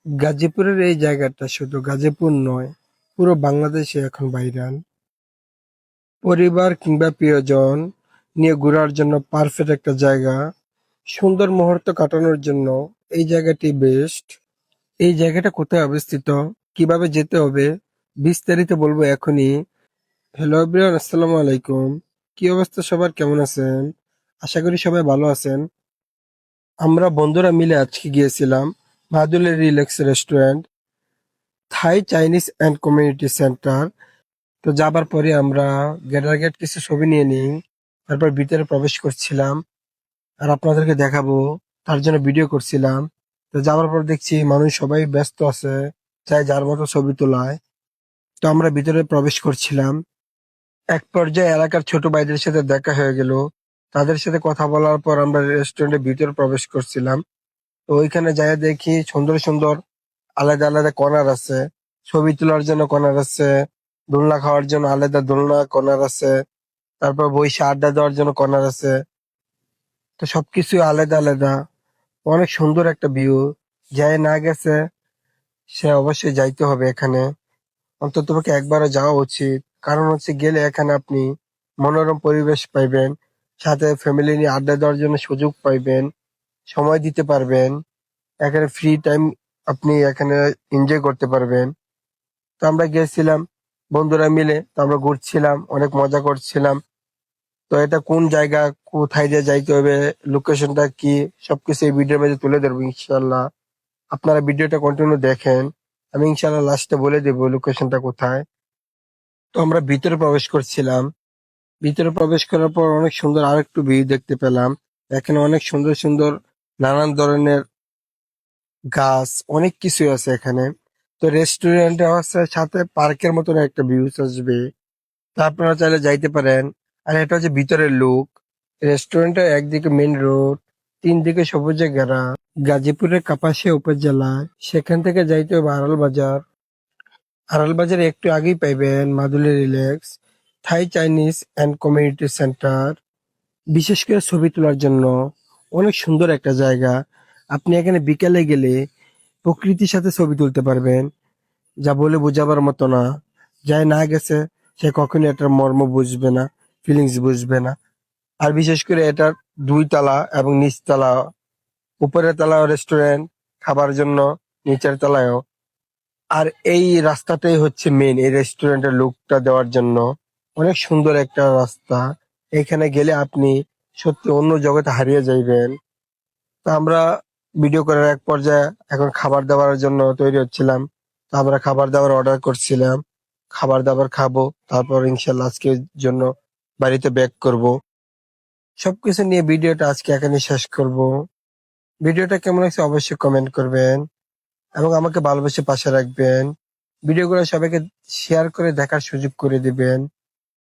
গাজীপুরের এই জায়গাটা শুধু গাজীপুর নয়, পুরো বাংলাদেশে এখন ভাইরাল। পরিবার কিংবা প্রিয়জন নিয়ে ঘোরার জন্য পারফেক্ট একটা জায়গা। সুন্দর মুহূর্ত কাটানোর জন্য এই জায়গাটি বেস্ট। এই জায়গাটা কোথায় অবস্থিত, কিভাবে যেতে হবে, বিস্তারিত বলবো এখনই। হ্যালো এভরিওয়ান, আসসালামু আলাইকুম। কি অবস্থা সবার, কেমন আছেন? আশা করি সবাই ভালো আছেন। আমরা বন্ধুরা মিলে আজকে গিয়েছিলাম মাদুলের relax restaurant, Thai Chinese and community centre. তো যাবার পরে আমরা গেটার গেট কিছু ছবি নিয়ে নিই, তারপর ভিতরে প্রবেশ করছিলাম আর আপনাদেরকে দেখাবো, তার জন্য ভিডিও করছিলাম। তো যাওয়ার পর দেখছি মানুষ সবাই ব্যস্ত আছে, চাই যার মতো ছবি তোলায়। তো আমরা ভিতরে প্রবেশ করছিলাম, এক পর্যায়ে এলাকার ছোট ভাইদের সাথে দেখা হয়ে গেল। তাদের সাথে কথা বলার পর আমরা রেস্টুরেন্টের ভিতরে প্রবেশ করছিলাম। তো ওইখানে যাই দেখি সুন্দর সুন্দর আলাদা আলাদা কর্নার আছে, ছবি তোলার জন্য কর্নার আছে, দোলনা খাওয়ার জন্য আলাদা দোলনা কর্নার আছে, তারপর বসে আড্ডা দেওয়ার জন্য কর্নার আছে। তো সবকিছু আলাদা আলাদা, অনেক সুন্দর একটা ভিউ। যাই না গেছে সে অবশ্যই যাইতে হবে এখানে, অন্তত তোমাকে একবারও যাওয়া উচিত। কারণ হচ্ছে গেলে এখানে আপনি মনোরম পরিবেশ পাইবেন, সাথে ফ্যামিলি নিয়ে আড্ডা দেওয়ার জন্য সুযোগ পাইবেন, সময় দিতে পারবেন। এখানে ফ্রি টাইম আপনি এখানে এনজয় করতে পারবেন। তো আমরা গেছিলাম বন্ধুরা মিলে, তো আমরা ঘুরছিলাম, অনেক মজা করছিলাম। তো এটা কোন জায়গা, কোথায় দিয়ে যাইতে হবে, লোকেশনটা কি, সবকিছু এই ভিডিওর মধ্যে তুলে ধরবো ইনশাল্লাহ। আপনারা ভিডিওটা কন্টিনিউ দেখেন, আমি ইনশাল্লাহ লাস্টে বলে দেবো লোকেশনটা কোথায়। তো আমরা ভিতরে প্রবেশ করছিলাম, ভিতরে প্রবেশ করার পর অনেক সুন্দর আরেকটু ভিউ দেখতে পেলাম। এখানে অনেক সুন্দর সুন্দর নানান ধরনের গাছ, অনেক কিছু আছে এখানে। তো রেস্টুরেন্টে আছে, সাথে পার্কের মতন একটা ভিউজ আসবে, তা আপনারা চাইলে যাইতে পারেন। আর এটা হচ্ছে ভিতরের লুক। রেস্টুরেন্টের একদিকে মেইন রোড, তিন দিকে সবুজে ঘেরা। গাজীপুরের কাপাসিয়া উপজেলায়, সেখান থেকে যাইতে হবে আড়াল বাজার। আড়াল বাজারে একটু আগেই পাইবেন মাদুলি relax, Thai Chinese and community centre. বিশেষ করে ছবি তোলার জন্য অনেক সুন্দর একটা জায়গা। আপনি এখানে বিকেলে গেলে প্রকৃতির সাথে ছবি তুলতে পারবেন, যা বলে বোঝাবার মতো না। যাই না গেছে সে কখনই এটার মর্ম বুঝবে না, ফিলিংস বুঝবে না। আর বিশেষ করে এটার দুই তলা এবং নিচতলা, উপরের তলাও রেস্টুরেন্ট খাবার জন্য, নিচের তলায়ও। আর এই রাস্তাটাই হচ্ছে মেন এই রেস্টুরেন্টের লুকটা দেওয়ার জন্য। অনেক সুন্দর একটা রাস্তা, এখানে গেলে আপনি সত্যি অন্য জগতে হারিয়ে যাইবেন। তো আমরা ভিডিও করার এক পর্যায়ে এখন খাবার দাবারের জন্য তৈরি হচ্ছিলাম। তো আমরা খাবার দাবার অর্ডার করছিলাম, খাবার দাবার খাবো, তারপর ইনশাল্লাহ আজকের জন্য বাড়িতে ব্যাক করব। সবকিছু নিয়ে ভিডিওটা আজকে এখানে শেষ করব। ভিডিওটা কেমন লাগছে অবশ্যই কমেন্ট করবেন এবং আমাকে ভালোবেসে পাশে রাখবেন। ভিডিওগুলো সবাইকে শেয়ার করে দেখার সুযোগ করে দিবেন।